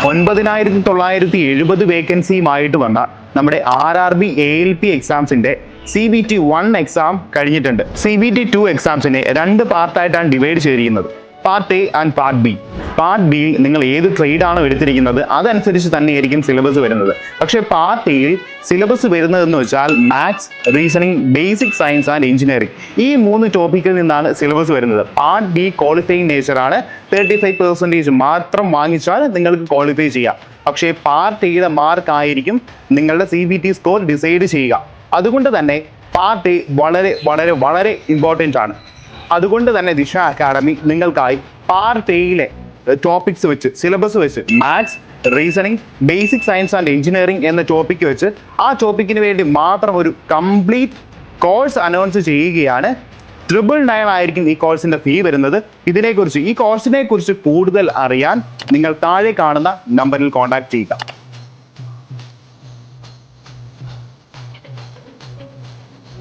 9970 വേക്കൻസിയുമായിട്ട് വന്ന നമ്മുടെ RRB ALP എക്സാംസിന്റെ CBT 1 exam കഴിഞ്ഞിട്ടുണ്ട്. CBT 2 എക്സാംസിനെ 2 പാർട്ടായിട്ടാണ് ഡിവൈഡ് ചെയ്തിരിക്കുന്നത്. Part A and part B. Part ബിയിൽ നിങ്ങൾ ഏത് ട്രേഡാണോ എടുത്തിരിക്കുന്നത് അതനുസരിച്ച് തന്നെയായിരിക്കും സിലബസ് വരുന്നത്. പക്ഷേ പാർട്ട് എയിൽ സിലബസ് വരുന്നതെന്ന് വെച്ചാൽ maths, reasoning, basic science and engineering, ഈ 3 ടോപ്പിക്കിൽ നിന്നാണ് സിലബസ് വരുന്നത്. Part B qualifying നേച്ചറാണ്. 35% മാത്രം വാങ്ങിച്ചാൽ നിങ്ങൾക്ക് ക്വാളിഫൈ ചെയ്യാം. പക്ഷേ പാർട്ട് എയുടെ മാർക്ക് ആയിരിക്കും നിങ്ങളുടെ CBT സ്കോർ ഡിസൈഡ് ചെയ്യുക. അതുകൊണ്ട് തന്നെ പാർട്ട് എ വളരെ വളരെ വളരെ ഇമ്പോർട്ടൻ്റ് ആണ്. അതുകൊണ്ട് തന്നെ ദിശ അക്കാഡമി നിങ്ങൾക്കായി പാർട്ട് എയിലെ ടോപ്പിക്സ് വെച്ച്, സിലബസ് വെച്ച്, maths, reasoning, basic science and engineering എന്ന ടോപ്പിക്ക് വെച്ച് ആ ടോപ്പിക്കിന് വേണ്ടി മാത്രം ഒരു കംപ്ലീറ്റ് കോഴ്സ് അനൗൺസ് ചെയ്യുകയാണ്. 999 ആയിരിക്കും ഈ കോഴ്സിന്റെ ഫീ വരുന്നത്. ഈ കോഴ്സിനെ കുറിച്ച് കൂടുതൽ അറിയാൻ നിങ്ങൾ താഴെ കാണുന്ന നമ്പറിൽ കോൺടാക്ട് ചെയ്യുക.